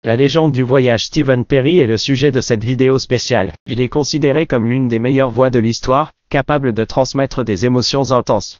La légende du voyage Stephen Perry est le sujet de cette vidéo spéciale. Il est considéré comme l'une des meilleures voix de l'histoire, capable de transmettre des émotions intenses.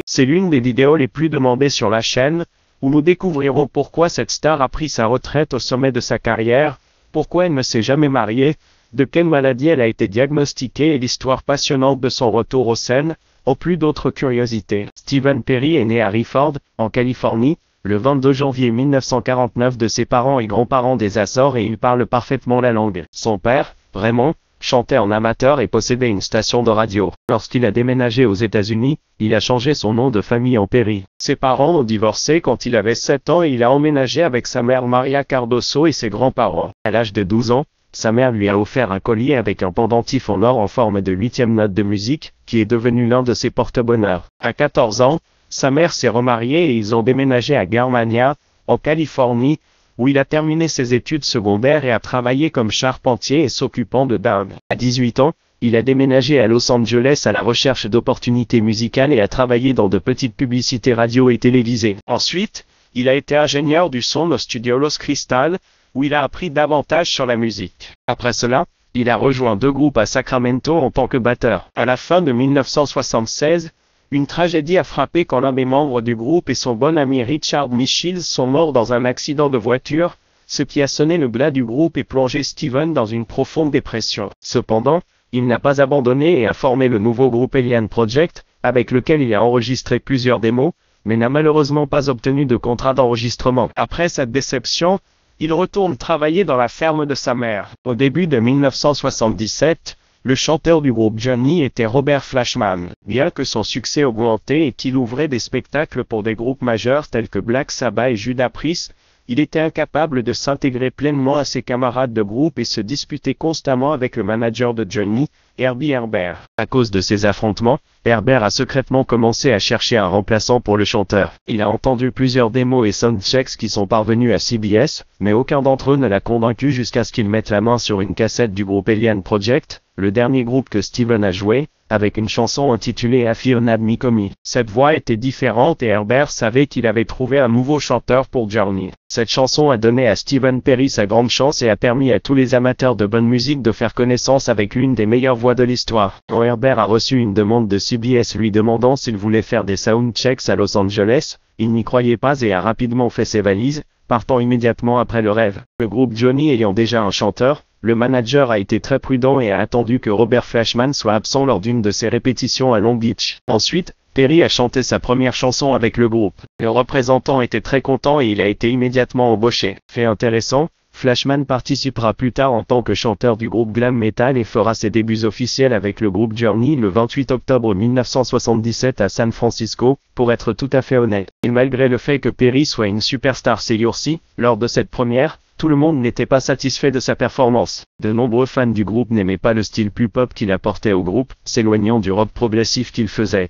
C'est l'une des vidéos les plus demandées sur la chaîne, où nous découvrirons pourquoi cette star a pris sa retraite au sommet de sa carrière, pourquoi elle ne s'est jamais mariée, de quelle maladie elle a été diagnostiquée et l'histoire passionnante de son retour aux scènes, au plus d'autres curiosités. Stephen Perry est né à Rifford, en Californie, le 22 janvier 1949 de ses parents et grands-parents des Açores et il parle parfaitement la langue. Son père, Raymond, chantait en amateur et possédait une station de radio. Lorsqu'il a déménagé aux États-Unis, il a changé son nom de famille en Perry. Ses parents ont divorcé quand il avait 7 ans et il a emménagé avec sa mère Maria Cardoso et ses grands-parents. À l'âge de 12 ans, sa mère lui a offert un collier avec un pendentif en or en forme de 8e note de musique, qui est devenu l'un de ses porte-bonheur. À 14 ans, sa mère s'est remariée et ils ont déménagé à Germania, en Californie, où il a terminé ses études secondaires et a travaillé comme charpentier et s'occupant de dindes. À 18 ans, il a déménagé à Los Angeles à la recherche d'opportunités musicales et a travaillé dans de petites publicités radio et télévisées. Ensuite, il a été ingénieur du son au studio Los Crystal, où il a appris davantage sur la musique. Après cela, il a rejoint 2 groupes à Sacramento en tant que batteur. À la fin de 1976, une tragédie a frappé quand l'un des membres du groupe et son bon ami Richard Michiels sont morts dans un accident de voiture, ce qui a sonné le glas du groupe et plongé Stephen dans une profonde dépression. Cependant, il n'a pas abandonné et a formé le nouveau groupe Alien Project, avec lequel il a enregistré plusieurs démos, mais n'a malheureusement pas obtenu de contrat d'enregistrement. Après cette déception, il retourne travailler dans la ferme de sa mère. Au début de 1977, le chanteur du groupe Journey était Robert Fleischman. Bien que son succès augmentait et qu'il ouvrait des spectacles pour des groupes majeurs tels que Black Sabbath et Judas Priest, il était incapable de s'intégrer pleinement à ses camarades de groupe et se disputait constamment avec le manager de Journey, Herbie Herbert. À cause de ces affrontements, Herbert a secrètement commencé à chercher un remplaçant pour le chanteur. Il a entendu plusieurs démos et soundchecks qui sont parvenus à CBS, mais aucun d'entre eux ne l'a convaincu jusqu'à ce qu'il mette la main sur une cassette du groupe Alien Project, le dernier groupe que Stephen a joué, avec une chanson intitulée I Feel Nad Me Comey. Cette voix était différente et Herbert savait qu'il avait trouvé un nouveau chanteur pour Journey. Cette chanson a donné à Stephen Perry sa grande chance et a permis à tous les amateurs de bonne musique de faire connaissance avec l'une des meilleures voix de l'histoire. Quand Herbert a reçu une demande de CBS lui demandant s'il voulait faire des soundchecks à Los Angeles, il n'y croyait pas et a rapidement fait ses valises, partant immédiatement après le rêve. Le groupe Journey ayant déjà un chanteur, le manager a été très prudent et a attendu que Robert Fleischman soit absent lors d'une de ses répétitions à Long Beach. Ensuite, Perry a chanté sa première chanson avec le groupe. Le représentant était très content et il a été immédiatement embauché. Fait intéressant, Fleischman participera plus tard en tant que chanteur du groupe glam metal et fera ses débuts officiels avec le groupe Journey le 28 octobre 1977 à San Francisco, pour être tout à fait honnête. Et malgré le fait que Perry soit une superstar ces jours-ci, lors de cette première, tout le monde n'était pas satisfait de sa performance. De nombreux fans du groupe n'aimaient pas le style plus pop qu'il apportait au groupe, s'éloignant du rock progressif qu'il faisait.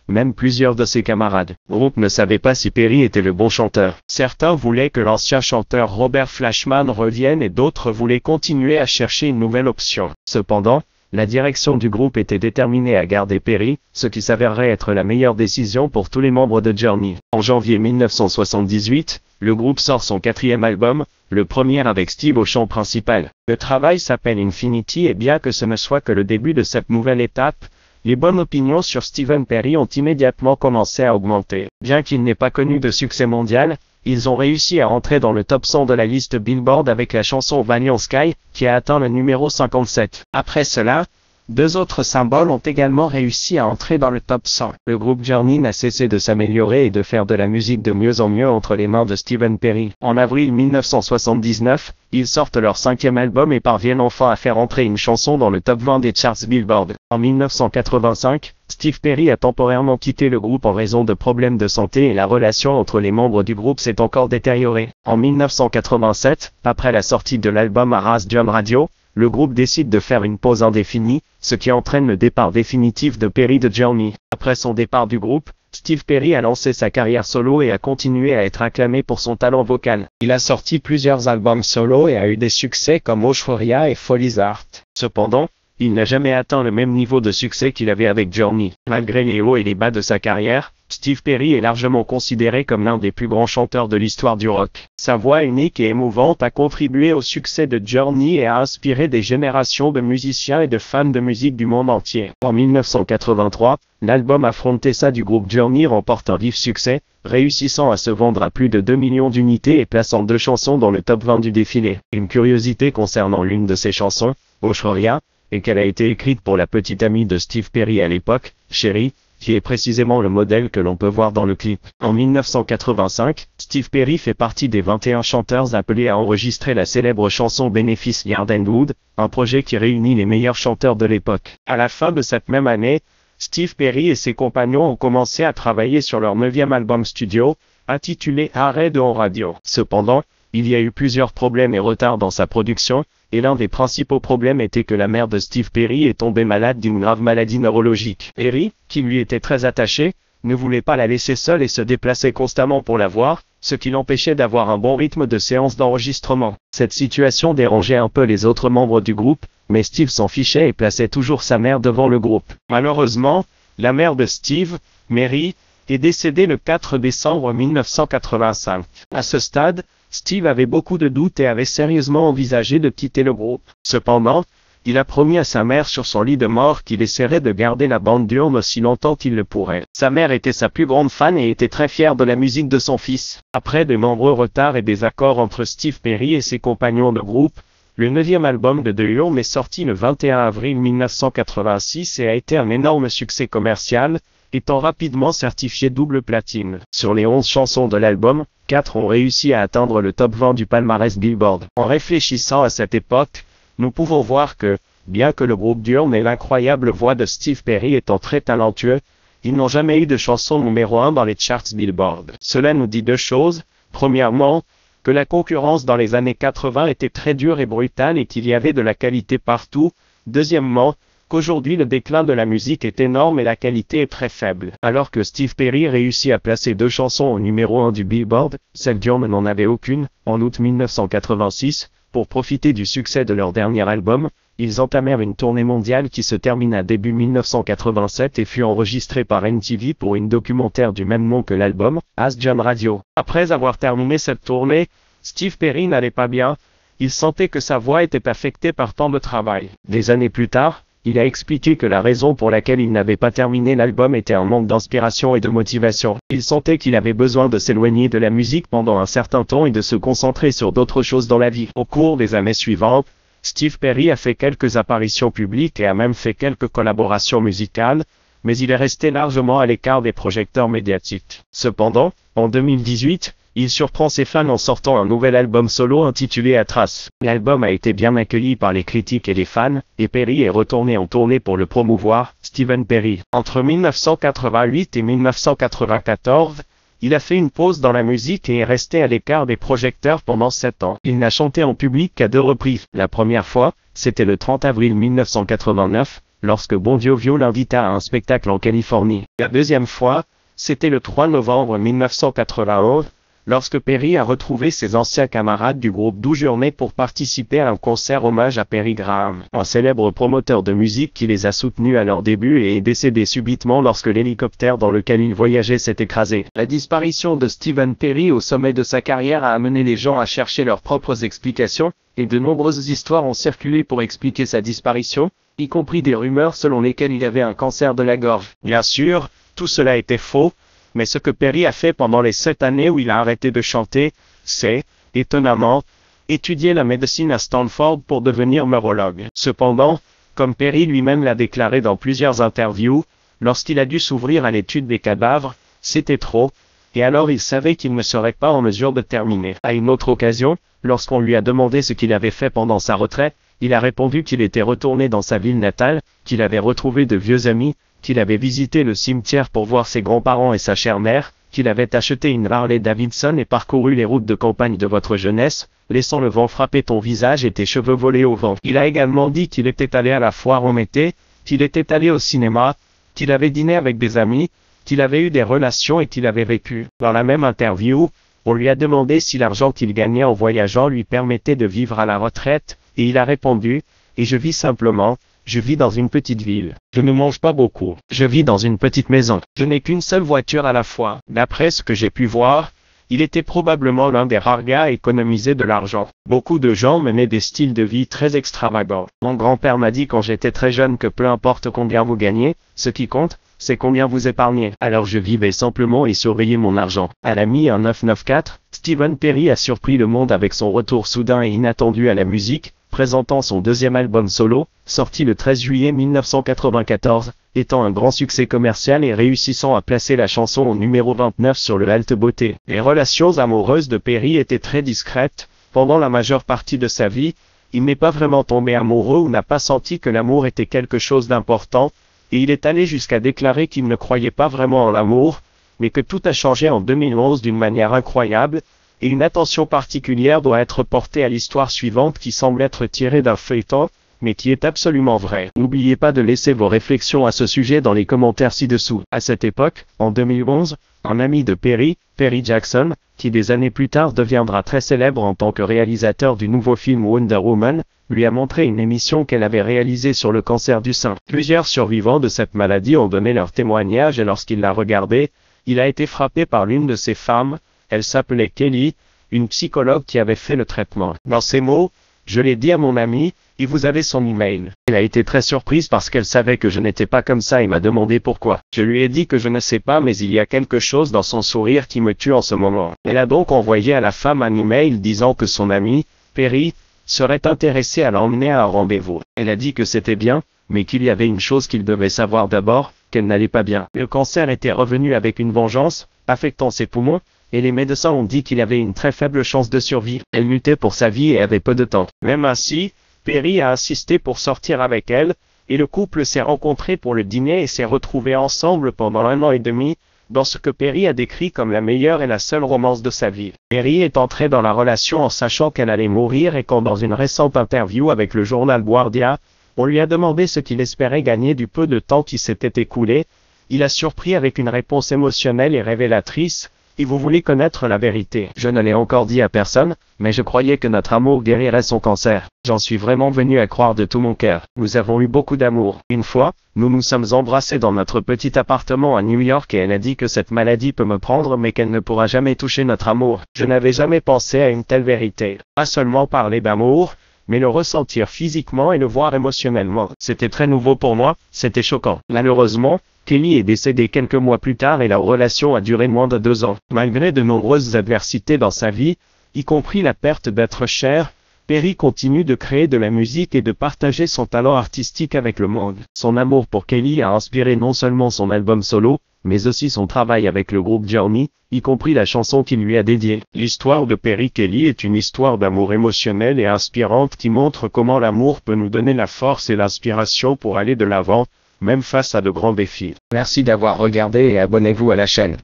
Même plusieurs de ses camarades du groupe ne savaient pas si Perry était le bon chanteur. Certains voulaient que l'ancien chanteur Robert Fleischman revienne et d'autres voulaient continuer à chercher une nouvelle option. Cependant, la direction du groupe était déterminée à garder Perry, ce qui s'avérerait être la meilleure décision pour tous les membres de Journey. En janvier 1978, le groupe sort son 4e album, le premier avec Steve au chant principal. Le travail s'appelle Infinity et bien que ce ne soit que le début de cette nouvelle étape, les bonnes opinions sur Stephen Perry ont immédiatement commencé à augmenter. Bien qu'il n'ait pas connu de succès mondial, ils ont réussi à entrer dans le top 100 de la liste Billboard avec la chanson Vanilla Sky, qui a atteint le numéro 57. Après cela, 2 autres symboles ont également réussi à entrer dans le top 100. Le groupe Journey n'a cessé de s'améliorer et de faire de la musique de mieux en mieux entre les mains de Stephen Perry. En avril 1979, ils sortent leur 5e album et parviennent enfin à faire entrer une chanson dans le top 20 des charts Billboard. En 1985, Steve Perry a temporairement quitté le groupe en raison de problèmes de santé et la relation entre les membres du groupe s'est encore détériorée. En 1987, après la sortie de l'album Arras Jam Radio, le groupe décide de faire une pause indéfinie, ce qui entraîne le départ définitif de Perry de Journey. Après son départ du groupe, Steve Perry a lancé sa carrière solo et a continué à être acclamé pour son talent vocal. Il a sorti plusieurs albums solo et a eu des succès comme Euphoria et Follies Heart. Cependant, il n'a jamais atteint le même niveau de succès qu'il avait avec Journey. Malgré les hauts et les bas de sa carrière, Steve Perry est largement considéré comme l'un des plus grands chanteurs de l'histoire du rock. Sa voix unique et émouvante a contribué au succès de Journey et a inspiré des générations de musiciens et de fans de musique du monde entier. En 1983, l'album Afrontessa du groupe Journey remporte un vif succès, réussissant à se vendre à plus de 2 millions d'unités et plaçant 2 chansons dans le top 20 du défilé. Une curiosité concernant l'une de ces chansons, Euphoria, et qu'elle a été écrite pour la petite amie de Steve Perry à l'époque, Sherry, qui est précisément le modèle que l'on peut voir dans le clip. En 1985, Steve Perry fait partie des 21 chanteurs appelés à enregistrer la célèbre chanson Bénéfice Yard & Wood, un projet qui réunit les meilleurs chanteurs de l'époque. À la fin de cette même année, Steve Perry et ses compagnons ont commencé à travailler sur leur 9e album studio, intitulé Arrêt de radio. Cependant, il y a eu plusieurs problèmes et retards dans sa production, et l'un des principaux problèmes était que la mère de Steve Perry est tombée malade d'une grave maladie neurologique. Perry, qui lui était très attaché, ne voulait pas la laisser seule et se déplaçait constamment pour la voir, ce qui l'empêchait d'avoir un bon rythme de séance d'enregistrement. Cette situation dérangeait un peu les autres membres du groupe, mais Steve s'en fichait et plaçait toujours sa mère devant le groupe. Malheureusement, la mère de Steve, Mary, est décédée le 4 décembre 1985. À ce stade, Steve avait beaucoup de doutes et avait sérieusement envisagé de quitter le groupe. Cependant, il a promis à sa mère sur son lit de mort qu'il essaierait de garder la bande dure aussi longtemps qu'il le pourrait. Sa mère était sa plus grande fan et était très fière de la musique de son fils. Après de nombreux retards et désaccords entre Steve Perry et ses compagnons de groupe, le 9e album de The Hum est sorti le 21 avril 1986 et a été un énorme succès commercial, étant rapidement certifié double platine. Sur les 11 chansons de l'album, 4 ont réussi à atteindre le top 20 du palmarès Billboard. En réfléchissant à cette époque, nous pouvons voir que, bien que le groupe Hum ait l'incroyable voix de Steve Perry étant très talentueux, ils n'ont jamais eu de chanson numéro 1 dans les charts Billboard. Cela nous dit deux choses. Premièrement, que la concurrence dans les années 80 était très dure et brutale et qu'il y avait de la qualité partout. Deuxièmement, qu'aujourd'hui le déclin de la musique est énorme et la qualité est très faible. Alors que Steve Perry réussit à placer 2 chansons au numéro 1 du Billboard, celle d'Hum n'en avait aucune. En août 1986, pour profiter du succès de leur dernier album, ils entamèrent une tournée mondiale qui se termina début 1987 et fut enregistrée par MTV pour une documentaire du même nom que l'album, Ask John Radio. Après avoir terminé cette tournée, Steve Perry n'allait pas bien, il sentait que sa voix était affectée par tant de travail. Des années plus tard, il a expliqué que la raison pour laquelle il n'avait pas terminé l'album était un manque d'inspiration et de motivation. Il sentait qu'il avait besoin de s'éloigner de la musique pendant un certain temps et de se concentrer sur d'autres choses dans la vie. Au cours des années suivantes, Steve Perry a fait quelques apparitions publiques et a même fait quelques collaborations musicales, mais il est resté largement à l'écart des projecteurs médiatiques. Cependant, en 2018, il surprend ses fans en sortant un nouvel album solo intitulé Atras. L'album a été bien accueilli par les critiques et les fans, et Perry est retourné en tournée pour le promouvoir, Stephen Perry. Entre 1988 et 1994, il a fait une pause dans la musique et est resté à l'écart des projecteurs pendant 7 ans. Il n'a chanté en public qu'à 2 reprises. La première fois, c'était le 30 avril 1989, lorsque Bon Jovi l'invita à un spectacle en Californie. La deuxième fois, c'était le 3 novembre 1991, lorsque Perry a retrouvé ses anciens camarades du groupe Do Journey pour participer à un concert hommage à Perry Graham, un célèbre promoteur de musique qui les a soutenus à leur début et est décédé subitement lorsque l'hélicoptère dans lequel il voyageait s'est écrasé. La disparition de Stephen Perry au sommet de sa carrière a amené les gens à chercher leurs propres explications, et de nombreuses histoires ont circulé pour expliquer sa disparition, y compris des rumeurs selon lesquelles il avait un cancer de la gorge. Bien sûr, tout cela était faux. Mais ce que Perry a fait pendant les 7 années où il a arrêté de chanter, c'est, étonnamment, étudier la médecine à Stanford pour devenir neurologue. Cependant, comme Perry lui-même l'a déclaré dans plusieurs interviews, lorsqu'il a dû s'ouvrir à l'étude des cadavres, c'était trop, et alors il savait qu'il ne serait pas en mesure de terminer. À une autre occasion, lorsqu'on lui a demandé ce qu'il avait fait pendant sa retraite, il a répondu qu'il était retourné dans sa ville natale, qu'il avait retrouvé de vieux amis, qu'il avait visité le cimetière pour voir ses grands-parents et sa chère mère, qu'il avait acheté une Harley Davidson et parcouru les routes de campagne de votre jeunesse, laissant le vent frapper ton visage et tes cheveux voler au vent. Il a également dit qu'il était allé à la foire au Mété, qu'il était allé au cinéma, qu'il avait dîné avec des amis, qu'il avait eu des relations et qu'il avait vécu. Dans la même interview, on lui a demandé si l'argent qu'il gagnait en voyageant lui permettait de vivre à la retraite, et il a répondu « Et je vis simplement, Je vis dans une petite ville. Je ne mange pas beaucoup. Je vis dans une petite maison. Je n'ai qu'une seule voiture à la fois. D'après ce que j'ai pu voir, il était probablement l'un des rares gars à économiser de l'argent. Beaucoup de gens menaient des styles de vie très extravagants. Mon grand-père m'a dit quand j'étais très jeune que peu importe combien vous gagnez, ce qui compte, c'est combien vous épargnez. Alors je vivais simplement et surveillais mon argent. À la mi-1994, Stephen Perry a surpris le monde avec son retour soudain et inattendu à la musique, présentant son deuxième album solo, sorti le 13 juillet 1994, étant un grand succès commercial et réussissant à placer la chanson au numéro 29 sur le Halte Beauté. Les relations amoureuses de Perry étaient très discrètes. Pendant la majeure partie de sa vie, il n'est pas vraiment tombé amoureux ou n'a pas senti que l'amour était quelque chose d'important, et il est allé jusqu'à déclarer qu'il ne croyait pas vraiment en l'amour, mais que tout a changé en 2011 d'une manière incroyable, et une attention particulière doit être portée à l'histoire suivante qui semble être tirée d'un feuilleton, mais qui est absolument vrai. N'oubliez pas de laisser vos réflexions à ce sujet dans les commentaires ci-dessous. À cette époque, en 2011, un ami de Perry, Perry Jackson, qui des années plus tard deviendra très célèbre en tant que réalisateur du nouveau film Wonder Woman, lui a montré une émission qu'elle avait réalisée sur le cancer du sein. Plusieurs survivants de cette maladie ont donné leur témoignage et lorsqu'il l'a regardé, il a été frappé par l'une de ces femmes. Elle s'appelait Kelly, une psychologue qui avait fait le traitement. Dans ces mots, je l'ai dit à mon ami, et vous avez son email. Elle a été très surprise parce qu'elle savait que je n'étais pas comme ça et m'a demandé pourquoi. Je lui ai dit que je ne sais pas mais il y a quelque chose dans son sourire qui me tue en ce moment. Elle a donc envoyé à la femme un email disant que son ami, Perry, serait intéressé à l'emmener à un rendez-vous. Elle a dit que c'était bien, mais qu'il y avait une chose qu'il devait savoir d'abord, qu'elle n'allait pas bien. Le cancer était revenu avec une vengeance, affectant ses poumons, et les médecins ont dit qu'il avait une très faible chance de survie. Elle luttait pour sa vie et avait peu de temps. Même ainsi, Perry a insisté pour sortir avec elle, et le couple s'est rencontré pour le dîner et s'est retrouvé ensemble pendant 1 an et demi, dans ce que Perry a décrit comme la meilleure et la seule romance de sa vie. Perry est entré dans la relation en sachant qu'elle allait mourir et quand dans une récente interview avec le journal Guardian, on lui a demandé ce qu'il espérait gagner du peu de temps qui s'était écoulé, il a surpris avec une réponse émotionnelle et révélatrice. Et vous voulez connaître la vérité. Je ne l'ai encore dit à personne, mais je croyais que notre amour guérirait son cancer. J'en suis vraiment venu à croire de tout mon cœur. Nous avons eu beaucoup d'amour. Une fois, nous nous sommes embrassés dans notre petit appartement à New York et elle a dit que cette maladie peut me prendre mais qu'elle ne pourra jamais toucher notre amour. Je n'avais jamais pensé à une telle vérité. Pas seulement parler d'amour, mais le ressentir physiquement et le voir émotionnellement. C'était très nouveau pour moi, c'était choquant. Malheureusement, Kelly est décédée quelques mois plus tard et la relation a duré moins de 2 ans. Malgré de nombreuses adversités dans sa vie, y compris la perte d'être cher, Perry continue de créer de la musique et de partager son talent artistique avec le monde. Son amour pour Kelly a inspiré non seulement son album solo, mais aussi son travail avec le groupe Journey, y compris la chanson qu'il lui a dédiée. L'histoire de Perry Kelly est une histoire d'amour émotionnelle et inspirante qui montre comment l'amour peut nous donner la force et l'inspiration pour aller de l'avant, même face à de grands défis. Merci d'avoir regardé et abonnez-vous à la chaîne.